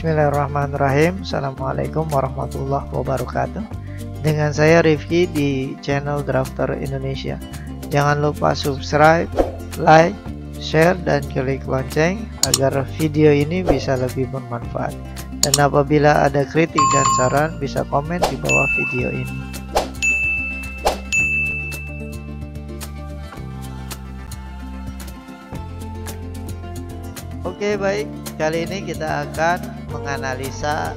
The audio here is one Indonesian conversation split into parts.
Bismillahirrahmanirrahim. Assalamualaikum warahmatullahi wabarakatuh. Dengan saya Rifki di channel Drafter Indonesia. Jangan lupa subscribe, like, share, dan klik lonceng agar video ini bisa lebih bermanfaat. Dan apabila ada kritik dan saran, bisa komen di bawah video ini. Oke, baik. Kali ini kita akan menganalisa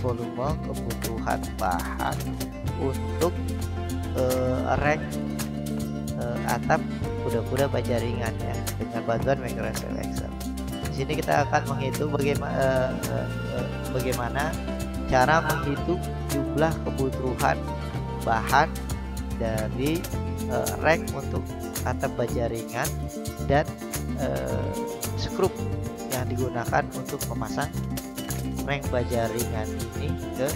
volume kebutuhan bahan untuk rek atap kuda-kuda baja ringan ya, dengan bantuan Microsoft Excel. Di sini kita akan menghitung bagaimana cara menghitung jumlah kebutuhan bahan dari rek untuk atap baja ringan dan skrup yang digunakan untuk memasang reng baja ringan ini ke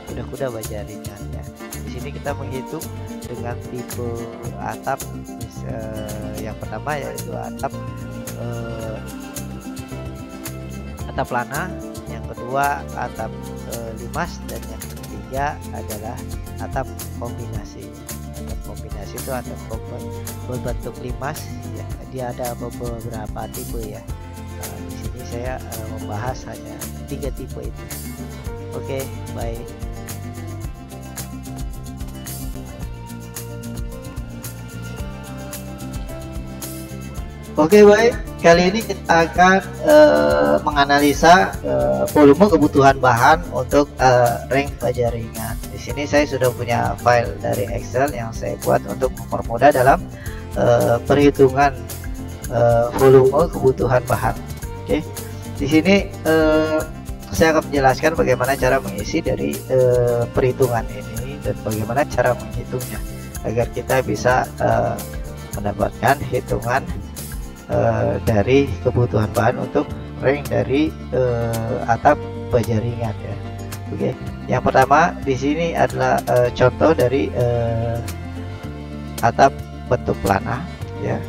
kuda-kuda baja ringan ya. Di sini kita menghitung dengan tipe atap yang pertama yaitu atap lana, yang kedua atap limas, dan yang ketiga adalah atap kombinasi. Atap kombinasi itu atap berbentuk limas ya, dia ada beberapa tipe ya. Di sini saya membahas hanya 3 tipe itu. Oke, baik. Oke, baik. Kali ini kita akan menganalisa volume kebutuhan bahan untuk reng baja ringan. Di sini saya sudah punya file dari Excel yang saya buat untuk mempermudah dalam perhitungan volume kebutuhan bahan. Oke, di sini saya akan menjelaskan bagaimana cara mengisi dari perhitungan ini dan bagaimana cara menghitungnya agar kita bisa mendapatkan hitungan dari kebutuhan bahan untuk reng dari atap baja ringan ya. Oke, yang pertama di sini adalah contoh dari atap bentuk pelana ya.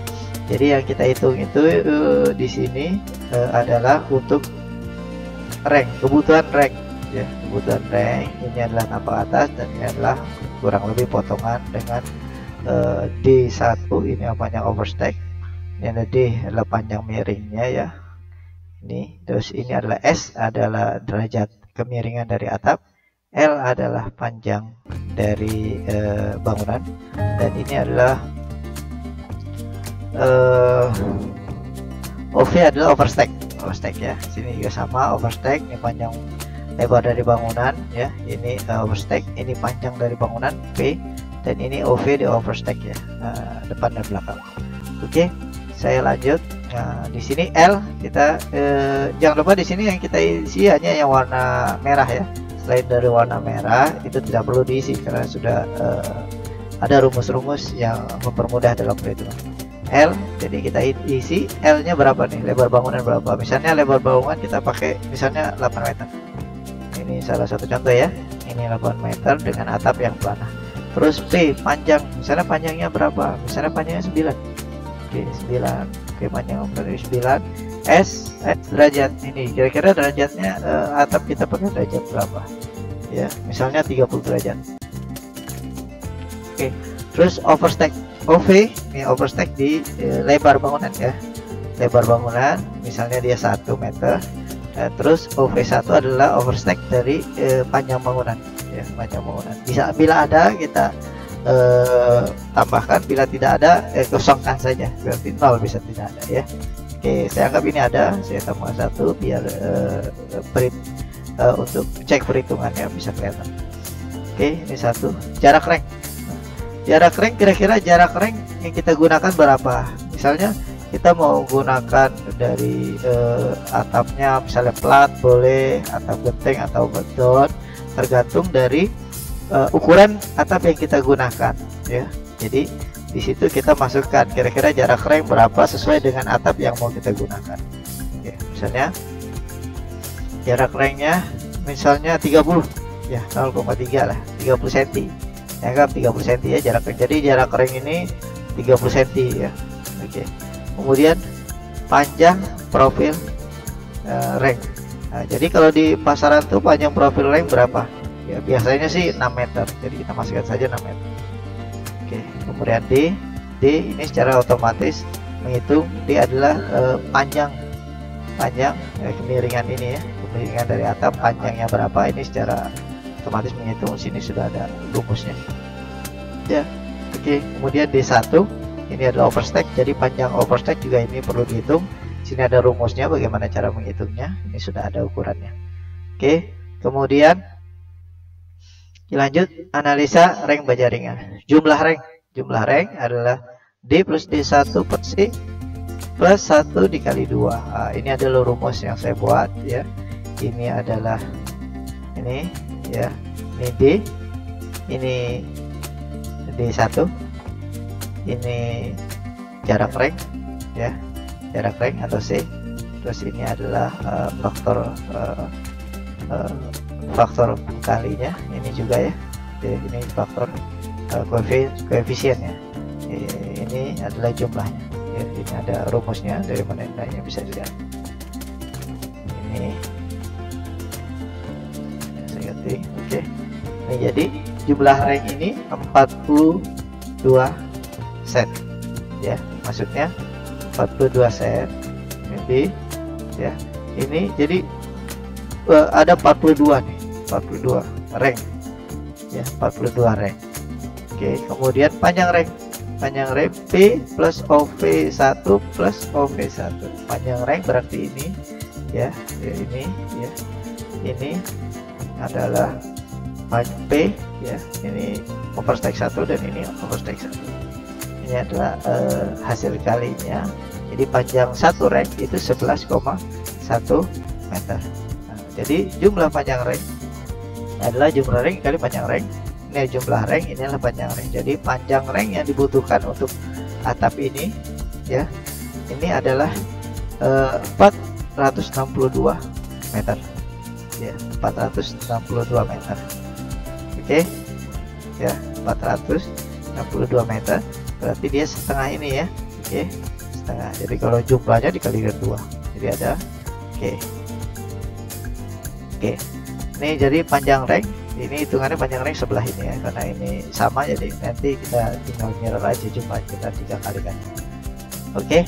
Jadi yang kita hitung itu di sini adalah untuk reng, kebutuhan reng ya, kebutuhan reng. Ini adalah napak atas dan ini adalah kurang lebih potongan dengan D1 ini yang panjang overstack, ini ada D adalah panjang miringnya ya. Ini terus ini adalah S adalah derajat kemiringan dari atap, L adalah panjang dari bangunan, dan ini adalah OV adalah overstack ya. Sini juga sama overstack, ini panjang lebar dari bangunan ya, ini overstack, ini panjang dari bangunan P, dan ini OV di overstack ya, depan dan belakang. Oke, saya lanjut. Nah, di sini L kita jangan lupa di sini yang kita isi hanya yang warna merah ya. Selain dari warna merah itu tidak perlu diisi karena sudah ada rumus-rumus yang mempermudah dalam perhitungan. L, jadi kita isi L nya berapa nih, lebar bangunan berapa. Misalnya lebar bangunan kita pakai misalnya 8 meter. Ini salah satu contoh ya, ini 8 meter dengan atap yang pelana. Terus P panjang, misalnya panjangnya berapa, misalnya panjangnya 9. Oke, 9. Oke, panjang dari 9. S derajat, ini kira-kira derajatnya atap kita pakai derajat berapa ya, misalnya 30 derajat. Oke, terus overstack OV, ini overstack di lebar bangunan ya, lebar bangunan misalnya dia 1 meter, terus OV1 adalah overstack dari panjang bangunan ya, panjang bangunan. Bisa bila ada kita tambahkan, bila tidak ada kosongkan saja, berarti 0 bisa tidak ada ya. Oke, saya anggap ini ada, saya tambah 1 biar untuk cek perhitungannya bisa kelihatan. Oke, ini 1 jarak reng. Jarak reng, kira-kira jarak reng yang kita gunakan berapa? Misalnya kita mau gunakan dari atapnya misalnya plat boleh, atap genteng atau beton, tergantung dari ukuran atap yang kita gunakan ya. Jadi di situ kita masukkan kira-kira jarak reng berapa sesuai dengan atap yang mau kita gunakan ya. Misalnya jarak rengnya misalnya 30 ya, 0,3 lah, 30 cm. Anggap 30 cm ya jarak reng. Jadi jarak reng ini 30 cm ya. Oke. Kemudian panjang profil reng Nah, jadi kalau di pasaran tuh panjang profil rank berapa ya, biasanya sih 6 meter, jadi kita masukkan saja 6 meter. Oke, kemudian D ini secara otomatis menghitung D adalah panjang kemiringan ini ya, kemiringan dari atap panjangnya berapa, ini secara otomatis menghitung. Sini sudah ada rumusnya ya. Oke, kemudian D1 ini adalah overstack, jadi panjang overstack juga ini perlu dihitung. Sini ada rumusnya bagaimana cara menghitungnya, ini sudah ada ukurannya. Oke, kemudian lanjut analisa rank baja ringan. Jumlah rank adalah D plus D1 per C plus 1 dikali 2. Nah, ini adalah rumus yang saya buat ya. Ini adalah ini ya, ini D, ini D1, ini jarak rank ya, jarak rank atau C, terus ini adalah faktor kalinya, ini juga ya, ini faktor koefisiennya, ini adalah jumlahnya ya. Ini ada rumusnya dari mana nilainya bisa dilihat. Ini saya ngerti. Oke, ini jadi jumlah rank ini 42 set ya, maksudnya 42 set. Jadi ya, ini jadi ada 42 nih, 42 rank ya, 42 rank. Oke, kemudian panjang rank P plus OV1 plus OV1. Panjang rank berarti ini ya, ini ya, ini adalah P ya, ini overstack 1 dan ini overstack 1. Ini adalah hasil kalinya. Jadi panjang satu rank itu 11,1 meter. Nah, jadi jumlah panjang rank adalah jumlah rank kali panjang rank. Ini jumlah rank, ini adalah panjang rank. Jadi panjang rank yang dibutuhkan untuk atap ini ya, ini adalah 462 meter ya, 462 meter. Oke ya, 462 meter berarti dia setengah ini ya. Oke, setengah. Jadi kalau jumlahnya dikali dengan 2, jadi ada oke. Ini jadi panjang rank, ini hitungannya panjang rank sebelah ini ya, karena ini sama, jadi nanti kita tinggal mirror aja jumlah kita 3 kali kan. Oke,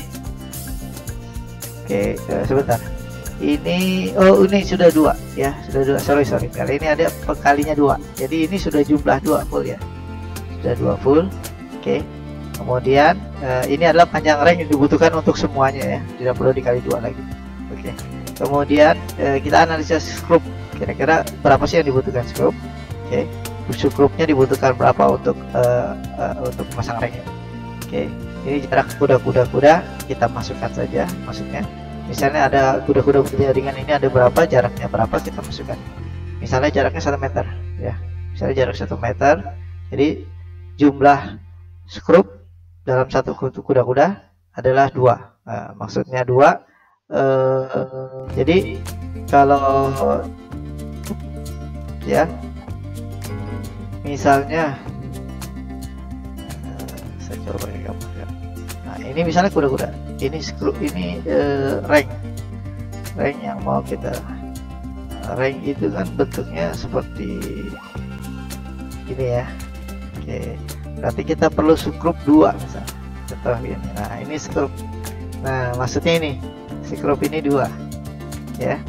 sebentar, ini ini sudah 2 ya, sudah 2, sorry kali ini ada kalinya 2, jadi ini sudah jumlah 2 full ya, sudah 2 full. Oke, kemudian ini adalah panjang rank yang dibutuhkan untuk semuanya ya, tidak perlu dikali 2 lagi. Oke, kemudian kita analisis skrup, kira-kira berapa sih yang dibutuhkan skrup. Oke, skrupnya dibutuhkan berapa untuk memasang ranknya. Oke, ini jarak kuda kita masukkan saja, maksudnya misalnya ada kuda-kuda jaringan ini ada berapa, jaraknya berapa kita masukkan. Misalnya jaraknya 1 meter ya, misalnya jarak 1 meter, jadi jumlah skrup dalam satu kuda-kuda adalah 2. Maksudnya 2. Jadi kalau ya misalnya saya coba gambarkan. Nah, ini misalnya kuda-kuda, ini skrup, ini rank yang mau kita rank itu kan bentuknya seperti ini ya. Oke, berarti kita perlu skrup 2 misalnya, contoh ini. Nah, ini skrup, nah maksudnya ini skrup ini 2 ya,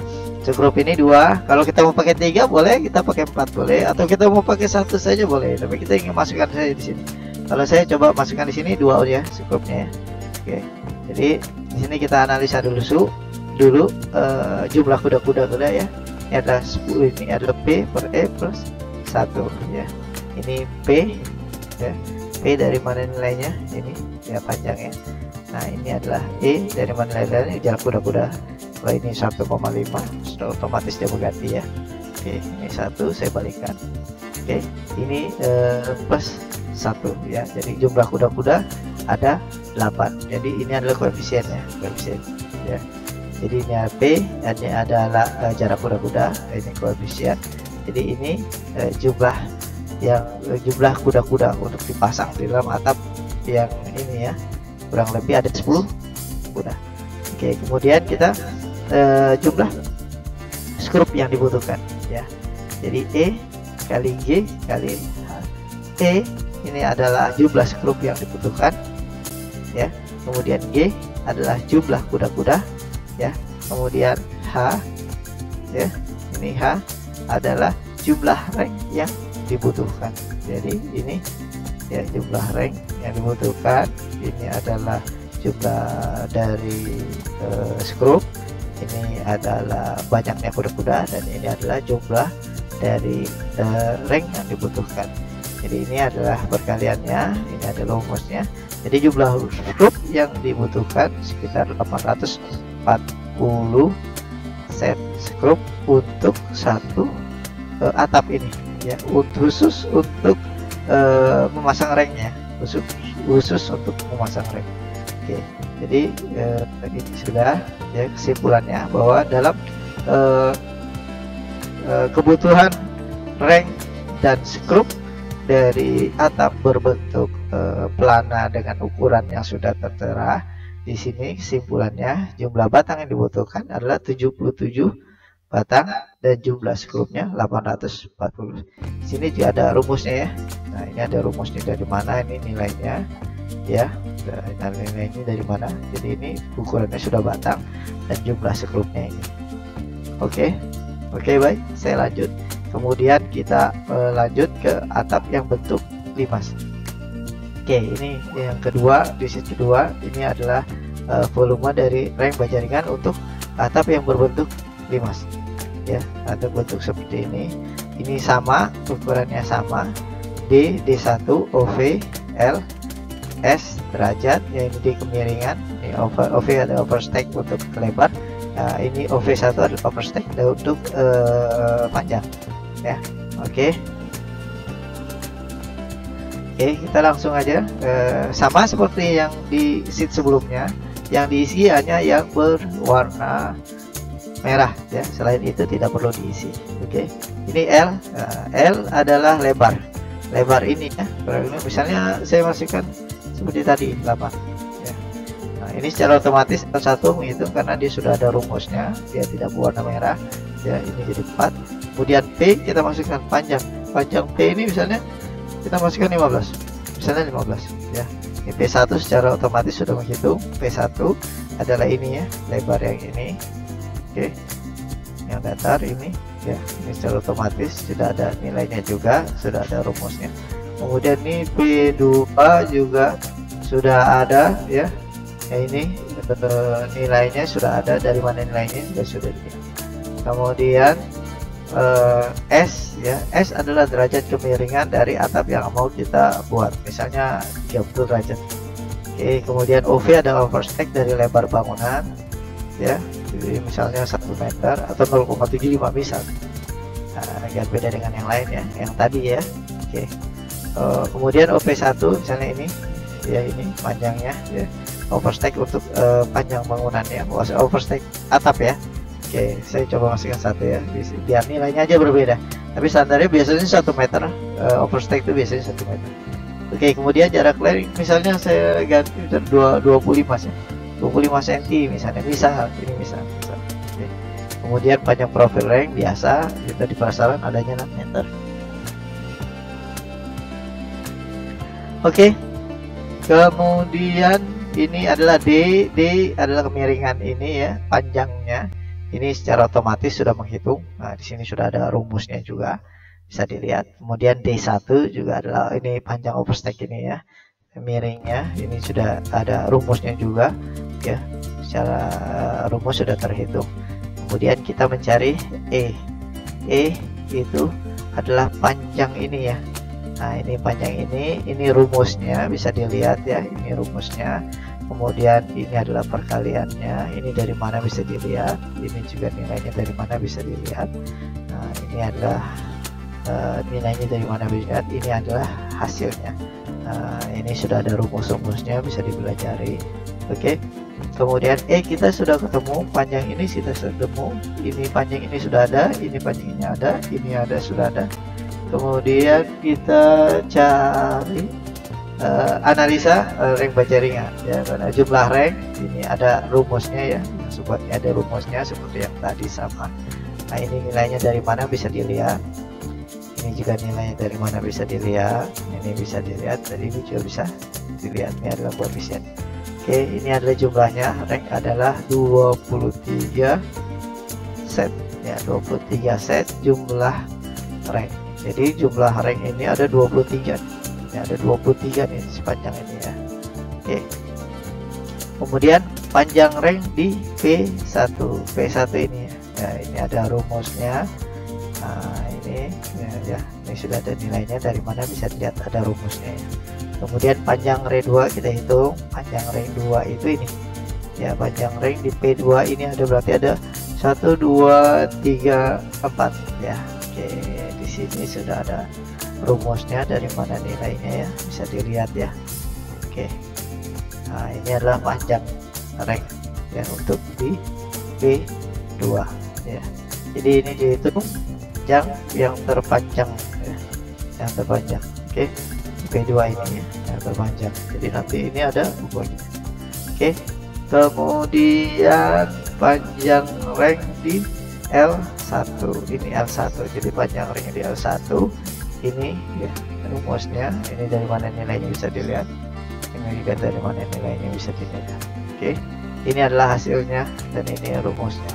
skrup ini 2. Kalau kita mau pakai 3 boleh, kita pakai 4 boleh, atau kita mau pakai 1 saja boleh, tapi kita ingin masukkan saja di sini. Kalau saya coba masukkan di sini 2 ya skrupnya ya. Oke, jadi di sini kita analisa dulu jumlah kuda ya. Ini adalah 10, ini adalah P per E plus 1 ya. Ini P ya, P dari mana nilainya, ini ya panjangnya. Nah, ini adalah E dari mana nilainya, jarak kuda-kuda. Kalau ini 1,5 sudah otomatis dia berganti ya. Oke, ini 1 saya balikkan. Oke, ini plus 1 ya, jadi jumlah kuda-kuda ada 8. Jadi ini adalah koefisiennya, koefisien ya. Jadi ini P, ini adalah jarak kuda-kuda, ini koefisien. Jadi ini jumlah kuda-kuda untuk dipasang di dalam atap yang ini ya, kurang lebih ada 10 kuda. Oke, kemudian kita jumlah skrup yang dibutuhkan ya. Jadi E kali G kali H. E ini adalah jumlah skrup yang dibutuhkan ya. Kemudian G adalah jumlah kuda-kuda ya. Kemudian H ya, ini H adalah jumlah rank yang dibutuhkan. Jadi ini ya jumlah rank yang dibutuhkan. Ini adalah jumlah dari skrup, ini adalah banyaknya kuda-kuda, dan ini adalah jumlah dari rank yang dibutuhkan. Jadi ini adalah perkaliannya, ini adalah rumusnya. Jadi jumlah skrup yang dibutuhkan sekitar 840 set skrup untuk satu atap ini ya, khusus untuk memasang ranknya, khusus untuk memasang rank. Oke, jadi ini sudah ya kesimpulannya bahwa dalam kebutuhan rank dan skrup dari atap berbentuk pelana dengan ukuran yang sudah tertera di sini, kesimpulannya jumlah batang yang dibutuhkan adalah 77 batang dan jumlah skrupnya 840. Di sini juga ada rumusnya ya. Nah, ini ada rumusnya dari mana ini nilainya ya. Nah, nilai ini dari mana? Jadi ini ukurannya sudah batang dan jumlah skrupnya ini. Oke, baik, saya lanjut. Kemudian kita lanjut ke atap yang bentuk limas. Oke, ini yang kedua, di sisi kedua ini adalah volume dari rank baja ringan untuk atap yang berbentuk limas ya. Ada bentuk seperti ini. Ini sama, ukurannya sama. D1 OV L S derajat ya, ini di kemiringan. Ini OV ada overstack untuk lebar. Nah, ini OV1 adalah overstack untuk panjang ya. Oke, kita langsung aja. Sama seperti yang di sheet sebelumnya, yang diisi hanya yang berwarna merah ya, selain itu tidak perlu diisi. Oke, ini L. L adalah lebar ini ya. Misalnya saya masukkan seperti tadi 8 ya. Nah, ini secara otomatis satu menghitung karena dia sudah ada rumusnya, dia tidak berwarna merah ya. Ini jadi 4. Kemudian P kita masukkan panjang P ini misalnya kita masukkan 15, misalnya 15 ya. Ini P1 secara otomatis sudah menghitung. P1 adalah ini ya, lebar yang ini. Oke, yang datar ini ya, ini secara otomatis sudah ada nilainya juga, sudah ada rumusnya. Kemudian ini P2 juga sudah ada ya. Ini nilainya sudah ada. Dari mana nilainya sudah dilihat. Kemudian S ya, S adalah derajat kemiringan dari atap yang mau kita buat, misalnya 30 derajat. Oke, kemudian OV adalah overstack dari lebar bangunan ya. Jadi misalnya 1 meter atau 0,75 misal. Nah, agak beda dengan yang lain ya, yang tadi ya. Oke. Kemudian OP1 misalnya ini ya, ini panjangnya ya. Overstack untuk panjang bangunannya, overstack atap ya. Oke, saya coba masukkan 1 ya, biar nilainya aja berbeda. Tapi standarnya biasanya 1 meter, overstack itu biasanya 1 meter. Oke, kemudian jarak lari misalnya saya ganti 25 ya. 25 cm misalnya, ini misal. Oke. Kemudian panjang profil rank biasa, kita di pasaran adanya 6 meter. Oke. Kemudian ini adalah D adalah kemiringan ini ya, panjangnya. Ini secara otomatis sudah menghitung. Nah, di sini sudah ada rumusnya juga, bisa dilihat. Kemudian D1 juga adalah ini panjang overstack ini ya, miringnya. Ini sudah ada rumusnya juga ya, secara rumus sudah terhitung. Kemudian kita mencari E itu adalah panjang ini ya. Nah, ini panjang ini rumusnya bisa dilihat ya, ini rumusnya. Kemudian ini adalah perkaliannya, ini dari mana bisa dilihat, ini juga nilainya dari mana bisa dilihat. Nah, ini adalah nilainya dari mana bisa dilihat, ini adalah hasilnya. Nah, ini sudah ada rumus-rumusnya, bisa dipelajari. Oke. Kemudian kita sudah ketemu, panjang ini sudah ketemu, ini panjang ini sudah ada, ini panjang ini ada, ini ada, sudah ada. Kemudian kita cari analisa rank baja ringan ya, karena jumlah rank ini ada rumusnya ya, sebutnya ada rumusnya seperti yang tadi sama. Nah, ini nilainya dari mana bisa dilihat. Ini juga nilainya dari mana bisa dilihat. Ini bisa dilihat, tadi ini juga bisa dilihat. Ini adalah koefisien. Oke, ini adalah jumlahnya. Rank adalah 23 set ya, 23 set jumlah rank. Jadi jumlah rank ini ada 23 ya, ada 23 nih sepanjang ini ya. Oke, kemudian panjang rank di P1 ini ya, ini ada rumusnya. Nah, ini ya, ini sudah ada nilainya, dari mana bisa dilihat ada rumusnya ya. Kemudian panjang rank 2 kita hitung. Panjang rank 2 itu ini ya, panjang rank di P2 ini ada, berarti ada 1 2 3 4 ya. Oke, di sini sudah ada rumusnya, dari mana nilainya ya, bisa dilihat ya. Oke, nah ini adalah panjang rank ya untuk di P2 ya. Jadi ini dihitung yang terpanjang ya, yang terpanjang. Oke, P2 ini ya, yang terpanjang. Jadi nanti ini ada bukunya. Oke, kemudian panjang rank di L1 ini, L1. Jadi panjang rank di L1 ini ya, rumusnya. Ini dari mana nilainya bisa dilihat. Ini juga dari mana nilainya bisa dilihat. Oke, ini adalah hasilnya dan ini rumusnya.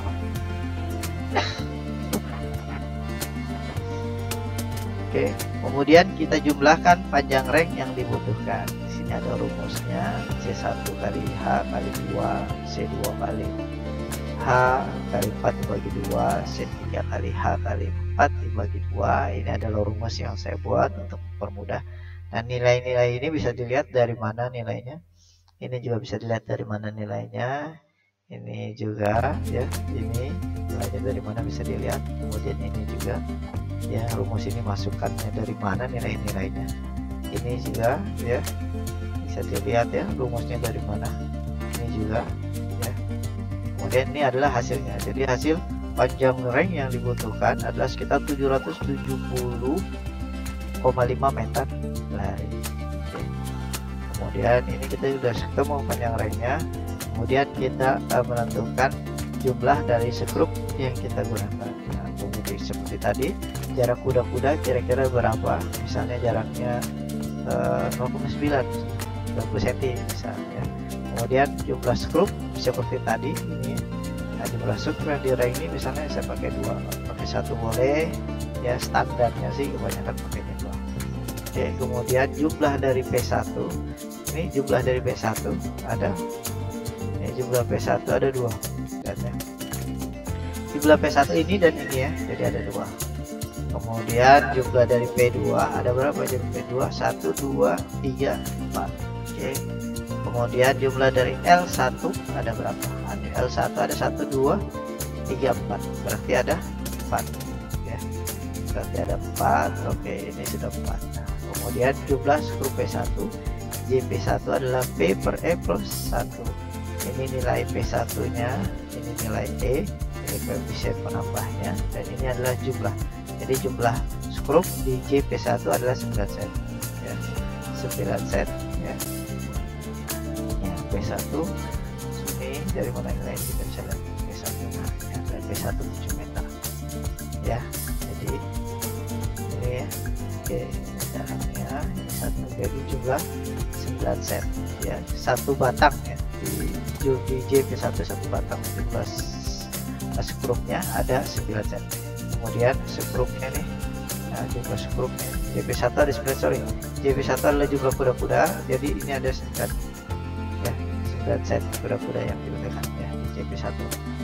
Oke, kemudian kita jumlahkan panjang rank yang dibutuhkan. Di sini ada rumusnya, C1 kali H kali 2, C2 kali H kali 4 dibagi 2, C3 kali H kali 4 dibagi 2. Ini adalah rumus yang saya buat untuk mempermudah. Dan nilai-nilai ini bisa dilihat dari mana nilainya. Ini juga bisa dilihat dari mana nilainya. Ini juga ya, ini nilainya dari mana bisa dilihat. Kemudian ini juga ya, rumus ini masukkannya dari mana nilai-nilainya. Ini juga ya, bisa dilihat ya, rumusnya dari mana. Ini juga ya. Kemudian ini adalah hasilnya. Jadi hasil panjang rank yang dibutuhkan adalah sekitar 770,5 meter lari. Oke. Kemudian ini kita sudah ketemu panjang ranknya. Kemudian kita menentukan jumlah dari skrup yang kita gunakan. Nah, kemudian seperti tadi, jarak kuda-kuda kira-kira berapa? Misalnya jaraknya 0,9 20 cm misalnya. Kemudian jumlah skrup seperti tadi ini. Nah, jumlah skrup yang di rank ini misalnya saya pakai 2, pakai 1 boleh ya, standarnya sih kebanyakan pakainya 2. Oke, kemudian jumlah dari P1 ini, jumlah dari P1 ada, ini jumlah P1 ada 2 ya. Jumlah P1 ini dan ini ya, jadi ada 2. Kemudian jumlah dari P2 ada berapa? Jadi P2 1 2 3 4. Oke. Kemudian jumlah dari L1 ada berapa? L1 ada 1 2 3 4. Berarti ada 4 ya. Berarti ada 4. Oke, ini sudah 4. Nah, kemudian jumlah skrup P1, JP1 adalah P per E plus 1. Ini nilai P1 nya, ini nilai E, ini koefisien penambahnya, dan ini adalah jumlah. Jadi jumlah skrup di JP1 adalah 9 set ya, 9 set ya. Ya, P1 ini dari mana nilai kita bisa lihat P1. Nah, ya, P1 7 meter ya. Jadi ini ya. Oke, ini dalamnya ini satu, jadi jumlah 9 set ya, satu batang ya. Di JP1 satu batang, jumlah skrupnya ada 9 set. Kemudian skrupnya nih, nah jumlah skrupnya JP1 ada 9, sorry, JP1 adalah jumlah kuda-kuda, jadi ini ada 9 ya, 9 set kuda-kuda yang digunakan ya di JP1.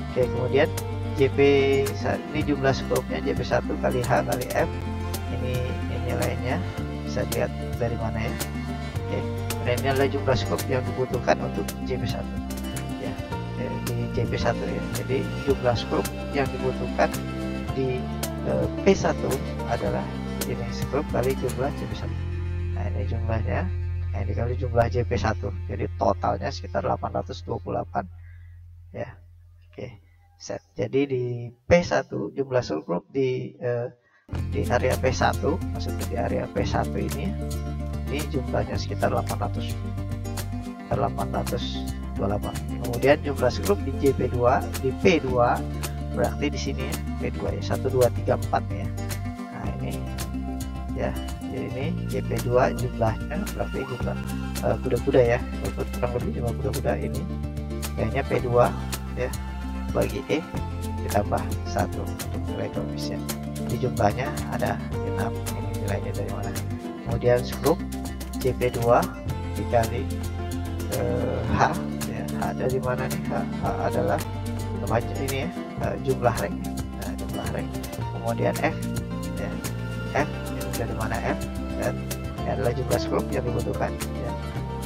Oke, kemudian JP ini jumlah skrupnya JP1 kali H kali F, ini nilainya bisa lihat dari mana ya. Oke, dan ini adalah jumlah skrup yang dibutuhkan untuk JP1 ya, di JP1 ya. Jadi jumlah skrup yang dibutuhkan di P1 adalah ini skrup kali jumlah JP1. Nah, ini jumlahnya, nah ini kali jumlah JP1, jadi totalnya sekitar 828 ya. Oke, set. Jadi di P1 jumlah skrup di area P1, maksudnya di area P1 ini jumlahnya sekitar 828. Kemudian jumlah skrup di JP2, di P2 berarti di sini ya P2 ya 1 2 3 4 ya. Nah ini ya, jadi ini JP2 jumlahnya berarti jumlah kuda-kuda ya, kurang lebih jumlah kuda-kuda ini kayaknya P2 ya bagi E ditambah 1 untuk nilai koefisien. Jadi jumlahnya ada 6. Ini nilainya dari mana? Kemudian skrup JP2 dikali H ya. H dari mana nih? H adalah ini ya, jumlah ring. Nah, jumlah ring. Kemudian F ya. F ini dari mana F? Dan ini adalah jumlah skrup yang dibutuhkan ya.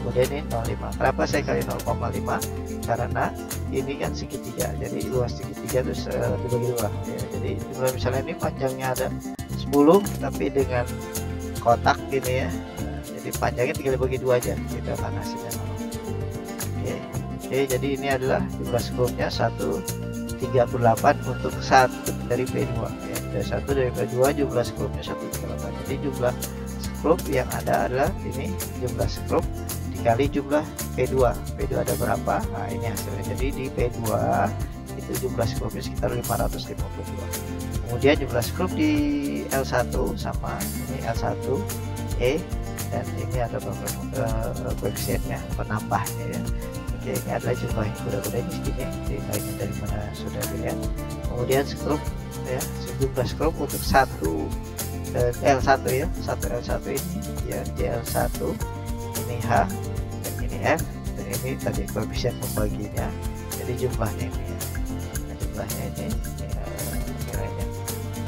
Kemudian ini 0,5. Kenapa saya kali 0,5? Karena ini kan segitiga, jadi luas segitiga terus dibagi dua ya. Jadi misalnya ini panjangnya ada 10 tapi dengan kotak gini ya, nah, jadi panjangnya tinggal dibagi dua aja, kita akan hasilnya sama. Oke, jadi ini adalah jumlah skrupnya 138 untuk 1 dari P2 ya. Dari 1 dari P2 jumlah skrupnya 138. Jadi jumlah skrup yang ada adalah ini jumlah skrup dikali jumlah P2. P2 ada berapa? Nah ini hasilnya. Jadi di P2 itu jumlah skrupnya sekitar 552. Kemudian jumlah skrup di L1 sama ini L1 E, dan ini ada koefisiennya penambahnya ya. Oke, ini adalah jumlah kuda-kuda ini segini, nilainya dari mana sudah dilihat. Kemudian skrup ya, jumlah skrup untuk L1 ya, satu L1 ini ya, L1 ini H dan ini F, dan ini tadi koefisien pembaginya. Jadi jumlahnya ini ya, nah, jumlahnya ini ya, nilainya.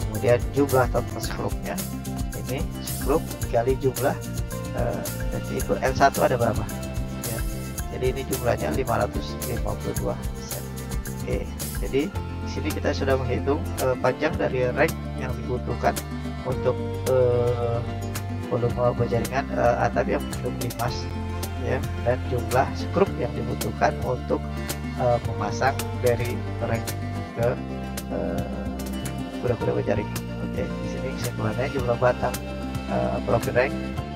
Kemudian jumlah total skrupnya ini skrup dikali jumlah jadi itu L1 ada berapa ya, jadi ini jumlahnya 552 set. Oke, jadi di sini kita sudah menghitung panjang dari rek yang dibutuhkan untuk volume berjaringan atap yang belum limas ya, dan jumlah skrup yang dibutuhkan untuk memasang dari rek ke kuda-kuda berjaringan. Oke, di sini kesimpulannya jumlah batang profil rek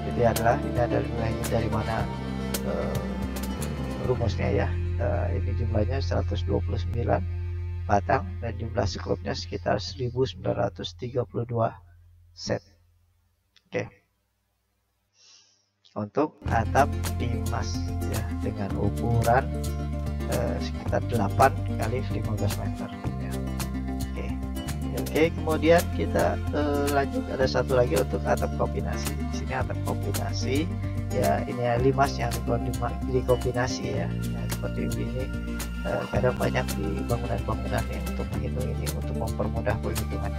itu adalah ini adalah nilainya dari mana rumusnya ya. Ini jumlahnya 129 batang dan jumlah skrupnya sekitar 1932 set. Oke. Untuk atap limas ya dengan ukuran sekitar 8 kali 15 meter ya. Oke, kemudian kita lanjut, ada satu lagi untuk atap kombinasi. Di sini atap kombinasi ya, ini ya, limas yang dikombinasi ya, seperti ini. Kadang banyak di bangunan-bangunan ya untuk menghitung ini, untuk mempermudah perhitungan.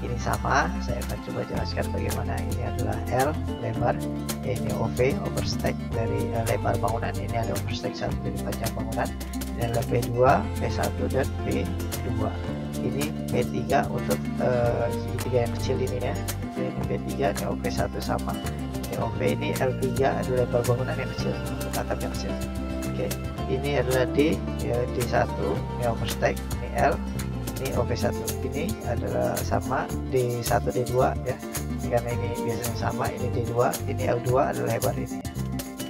Ini sama, saya akan coba jelaskan bagaimana. Ini adalah L lebar, ini OV overstack dari lebar bangunan. Ini ada overstack 1 dari panjang bangunan. Ini adalah P2, P1 dan P2. Ini P3 untuk segitiga yang kecil ini ya. Ini P3, ini OV1 sama. Ini OV, ini L3 adalah lebar bangunan yang kecil, untuk atap yang kecil. Oke, ini adalah D ya, D1, ini overstack, ini L, ini OV1. Ini adalah sama D1 D2 ya, karena ini biasanya sama. Ini D2, ini L2 adalah lebar ini ya.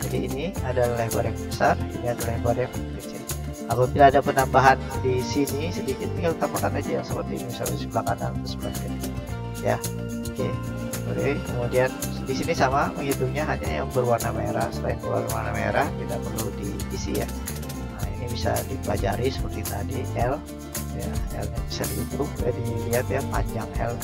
Jadi ini adalah lebar yang besar, ini adalah lebar yang kecil. Apabila ada penambahan di sini sedikit, tinggal tambahkan aja yang seperti ini, misalnya sebelah kanan atau sebelah kiri ya. Oke, kemudian di sini sama menghitungnya, hanya yang berwarna merah. Selain berwarna merah tidak perlu diisi ya. Nah ini bisa dipelajari seperti tadi L ya, L nya bisa dihitung, dilihat ya panjang L.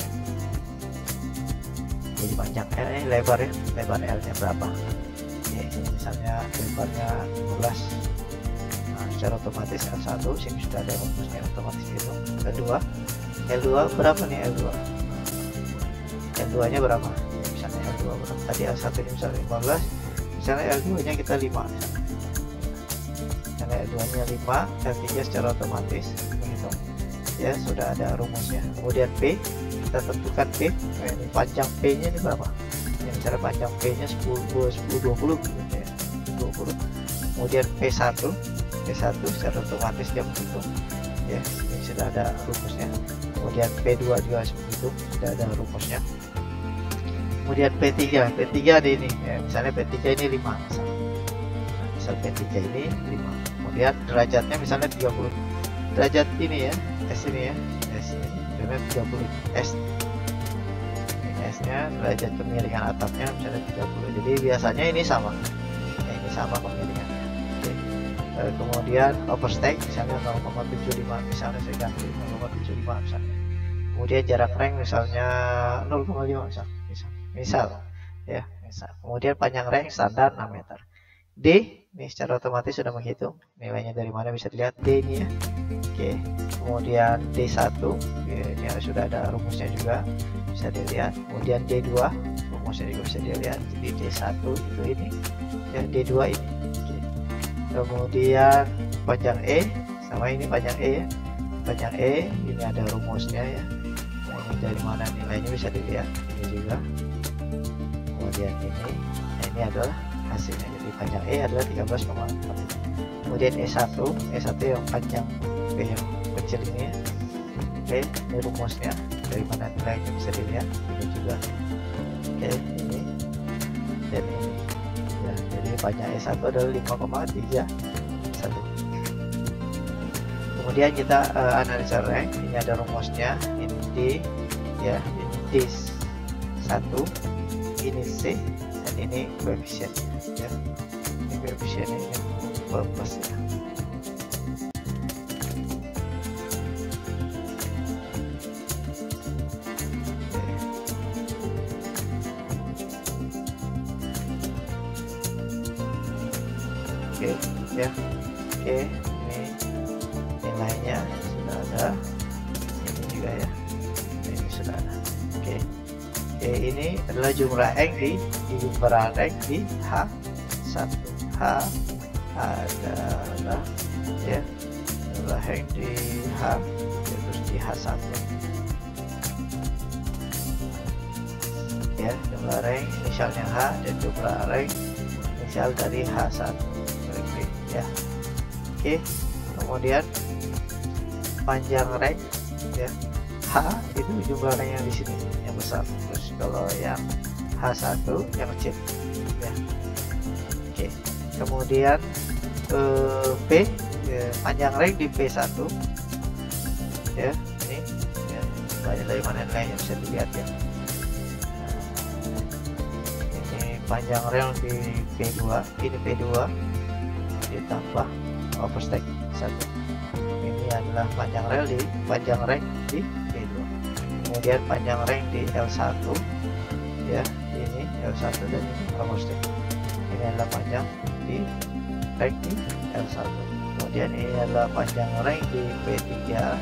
Jadi panjang L ini lebar L nya berapa. Oke, misalnya lebarnya 15. Secara otomatis L1 sini sudah ada rumusnya, otomatis itu. L2 berapa nih L2? L2 nya berapa? Ya, misalnya L2 berapa? Tadi L1 ini misalnya 15, misalnya L2 nya kita 5 misalnya L2 nya 5, L3 secara otomatis menghitung ya, sudah ada rumusnya. Kemudian P, kita tentukan P. Nah, ini panjang P nya ini berapa ya, misalnya panjang P nya 10 20 gitu ya, 20. Kemudian P1 secara otomatis dia menghitung ya, ini sudah ada rumusnya. Kemudian P2 juga begitu, sudah ada rumusnya. Kemudian P3 ada ini ya, misalnya P3 ini 5 misalnya. Nah, misal P3 ini 5. Kemudian derajatnya misalnya 30 derajat ini ya, S ini ya, S ini karena 30 S. Ini S nya derajat kemiringan atapnya misalnya 30. Jadi biasanya ini sama, ya, ini sama kemiringannya. Oke. Kemudian overstack misalnya 0,75, misalnya saya ganti 0,75 misalnya. Kemudian jarak rank misalnya 0,5 misal ya, misal. Kemudian panjang rank standar 6 meter. D ini secara otomatis sudah menghitung nilainya dari mana, bisa dilihat D ini ya. Oke, kemudian D1 ya, ini sudah ada rumusnya juga bisa dilihat. Kemudian D2 rumusnya juga bisa dilihat. Jadi D1 itu ini ya, D2 ini. Oke. Kemudian panjang E sama ini panjang E ya. Panjang E ini ada rumusnya ya. Nah, ini dari mana nilainya bisa dilihat ini juga. Kemudian ini, nah ini adalah hasilnya. Jadi panjang E adalah 13,4. Kemudian E1 yang panjang P yang kecil ini ya. Oke, ini rumusnya dari mana nilainya bisa dilihat ini juga. Oke, ini dan ini ya, jadi panjang E1 adalah 5,31. Kemudian kita analisa rank, ini ada rumusnya, ini D ya, ini D1, ini C, dan ini koefisien ya, ini koefisiennya yang plus ya. Oke ya, oke, ini nilainya sudah ada, ini juga ya, ini sudah ada. Oke, ini adalah jumlah rank di jumlah rank di H1. H adalah ya jumlah rank di H, terus di H1 ya, jumlah rank inisialnya H dan jumlah rank inisial dari H1 ya. Oke, kemudian panjang rank ya, H itu jumlah rank yang di sini yang besar, terus kalau yang H1 yang kecil ya. Oke, kemudian P ya, panjang rank di P1 ya, ini ya, banyak dari mana nilainya bisa dilihat ya. Ini panjang rank di P2, ini P2 ditambah overstack 1. Ini adalah panjang rank di P2. Kemudian panjang rank di L1 ya, ini L1 dan ini overstack. Ini adalah panjang di rank di L1. Kemudian ini adalah panjang rank di P3 ya,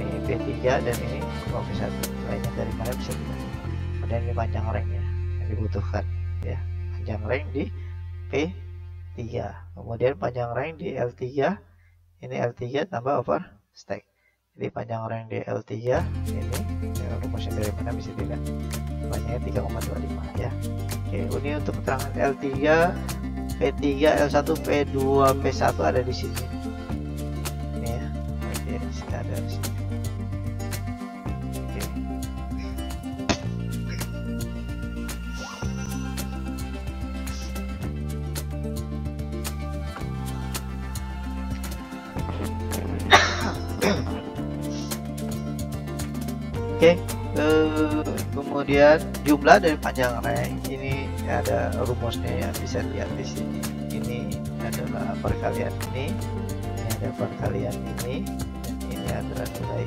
ini P3 dan ini P1. Lainnya dari mana bisa dilihat. Kemudian ini panjang ranknya yang dibutuhkan ya, panjang rank di P3. Kemudian panjang rank di L3, ini L3 tambah overstack. Jadi panjang rank di L3 ini ya, rumusnya dari mana bisa dilihat, panjangnya 3,25 ya. Oke, ini untuk keterangan L3, P3, L1, P2, P1 ada di sini. Ini ya. Oke, di sini ada di sini. Oke. Oke, kemudian jumlah dari panjang rank ini ada rumusnya ya, bisa lihat di sini. Ini adalah perkalian ini ada perkalian ini, dan ini adalah nilai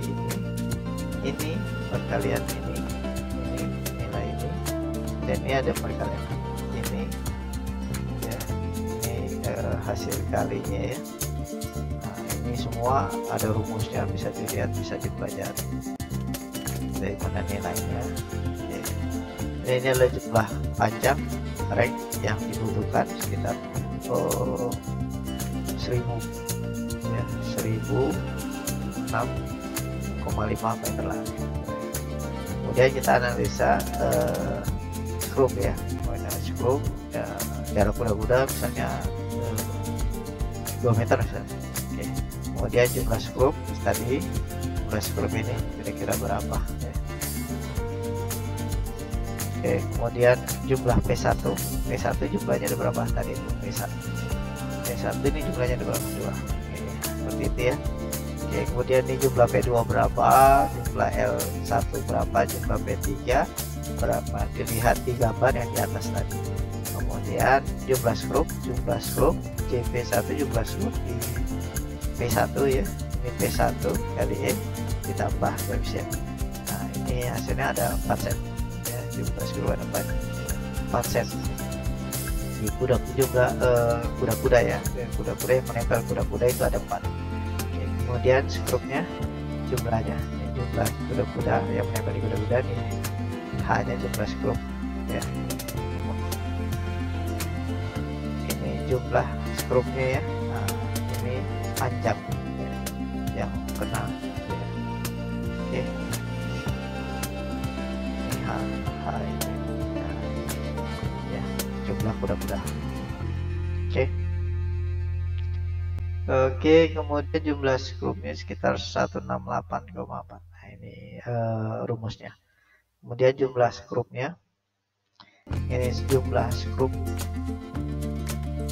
ini perkalian ini nilai ini, dan ini ada perkalian ini ya, ini hasil kalinya ya. Nah, ini semua ada rumusnya, bisa dilihat, bisa dipelajari dari mana nilainya. Oke. Ini adalah jumlah panjang rank yang dibutuhkan sekitar 1000 ya, 1006,5 meter lah. Kemudian kita analisa skrup ya, skrup ya, jarak kuda-kuda misalnya 2 meter misalnya. Oke. Kemudian jumlah skrup tadi, jumlah skrup ini kira-kira berapa ya. Oke, kemudian jumlah P1 jumlahnya ada berapa tadi itu P1 ini jumlahnya ada berapa, 2. Oke, seperti itu ya. Oke, Oke, kemudian ini jumlah P2 berapa, jumlah L1 berapa, jumlah P3 berapa, dilihat di gambar yang di atas tadi. Kemudian jumlah skrup JP1 jumlah skrup di P1 ya, ini P1 kali E ditambah koefisien. Nah ini hasilnya ada 4 set ya, jumlah skrup ada 4 set. Di kuda-kuda ya, kuda-kuda yang menempel kuda-kuda itu ada 4. Oke, kemudian skrupnya jumlahnya ya, jumlah kuda-kuda yang menempel di kuda-kuda ini hanya jumlah skrup ya. Ini jumlah skrupnya ya. Nah, ini panjang ya, yang kena ya. Oke, ini H ini ya, jumlah kuda-kuda. Oke, kemudian jumlah skrupnya sekitar 168,4. Nah ini rumusnya. Kemudian jumlah skrupnya, ini jumlah skrup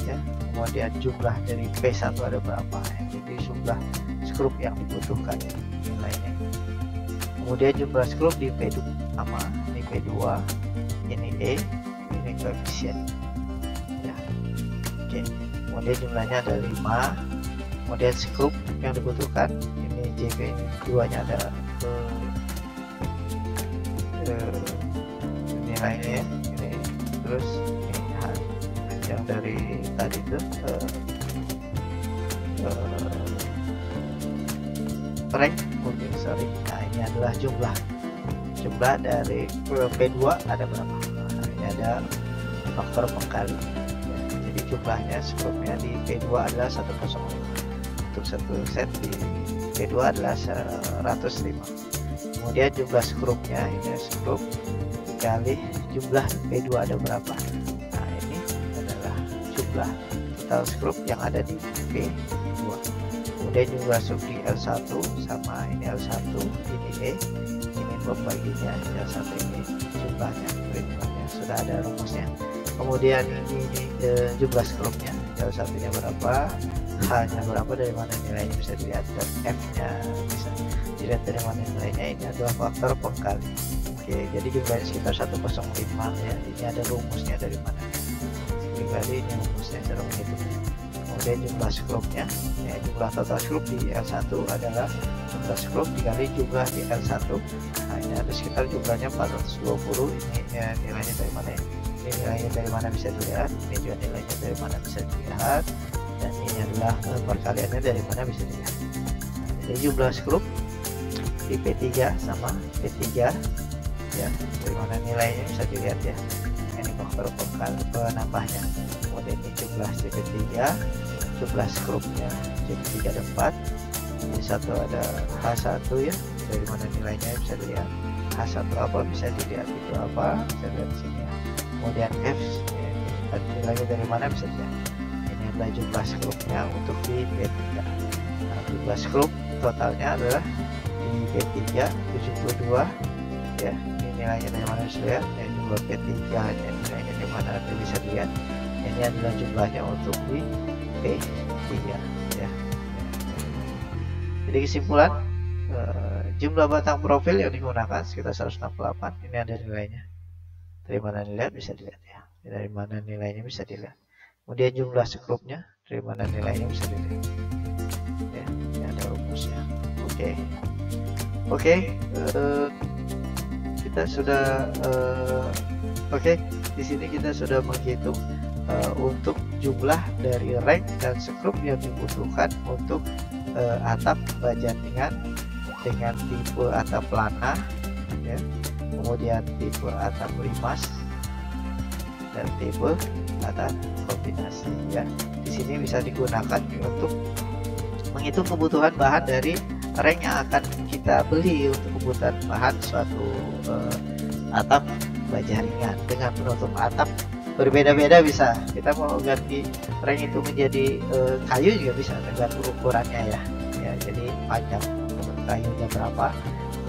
ya, kemudian jumlah dari P1 ada berapa ya, jadi jumlah skrup yang dibutuhkan ya, nilainya. Kemudian jumlah skrup di P2 sama, ini P2, ini E, ini koefisien ya. Oke, kemudian jumlahnya ada 5. Kemudian skrup yang dibutuhkan, ini JP2 nya ada nilainya ini, terus ini yang dari tadi itu rank mungkin sorry. Nah ini adalah jumlah dari P2 ada berapa. Nah, ini ada faktor pengkali ya. Jadi jumlahnya skrupnya di P2 adalah 105, untuk satu set di P2 adalah 105. Kemudian jumlah skrupnya, ini skrup dikali jumlah P2 ada berapa. Nah ini adalah jumlah total skrup yang ada di P2. Kemudian jumlah skrup di L1 sama, ini L1 ini E, ini pembaginya L1 ini jumlahnya, perhitungannya sudah ada rumusnya. Kemudian ini jumlah skrupnya, L1 nya berapa, H nya berapa, dari mana nilainya bisa dilihat, dan F nya bisa dilihat dari mana nilainya. Ini adalah faktor pengkali. Oke, jadi jumlahnya sekitar 105 ya. Ini ada rumusnya dari mana, dikali ini rumusnya cara menghitungnya. Kemudian jumlah skrupnya ya, jumlah total skrup di L1 adalah jumlah skrup dikali jumlah di L1. Nah ini ada sekitar jumlahnya 420. Ini ya, nilainya dari mana ya? Ini nilainya dari mana bisa dilihat, ini juga nilainya dari mana bisa dilihat, dan ini adalah perkaliannya dari mana bisa dilihat. Nah, jadi jumlah skrup di P3 sama P3 ya, dari mana nilainya bisa dilihat ya. Ini faktor penambahnya. Kemudian ini jumlah JP3, jumlah skrupnya JP3 ada 4. Ini satu ada H1 ya, dari mana nilainya bisa dilihat. H1 apa bisa dilihat, itu apa bisa dilihat di sini ya. Kemudian F ya, nilainya dari mana bisa dilihat. Ini adalah jumlah skrupnya untuk di P3. Nah, jumlah skrup totalnya adalah di P3 72 ya. Ini nilainya dari mana bisa dilihat ya, jumlah P3 nya nilainya dari mana bisa dilihat. Ini adalah jumlahnya untuk di P3 ya. Jadi kesimpulan, jumlah batang profil yang digunakan sekitar 168. Ini ada nilainya. Dari mana dilihat bisa dilihat ya. Dari mana nilainya bisa dilihat. Kemudian jumlah skrupnya, dari mana nilainya bisa dilihat. Ya, ini ada rumusnya. Oke. Kita sudah di sini kita sudah menghitung untuk jumlah dari rank dan skrup yang dibutuhkan untuk atap baja ringan dengan tipe atap lana ya. Kemudian tipe atap limas dan tipe atap kombinasi ya. Di sini bisa digunakan untuk menghitung kebutuhan bahan dari rank yang akan kita beli untuk kebutuhan bahan suatu atap baja ringan. Dengan penutup atap berbeda-beda, bisa kita mau ganti rank itu menjadi kayu juga bisa, tergantung ukurannya ya. Jadi panjang kayunya berapa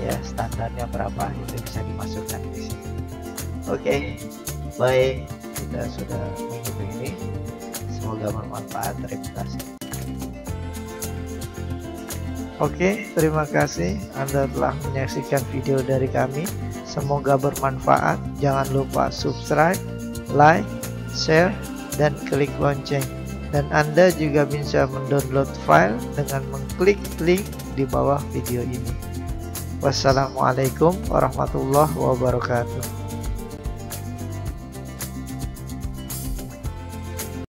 ya, standarnya berapa, itu bisa dimasukkan di sini. Oke, baik, kita sudah menghitung ini. Semoga bermanfaat. Terima kasih. Oke, terima kasih Anda telah menyaksikan video dari kami. Semoga bermanfaat. Jangan lupa subscribe, like, share, dan klik lonceng. Dan Anda juga bisa mendownload file dengan mengklik link di bawah video ini. Wassalamualaikum warahmatullahi wabarakatuh.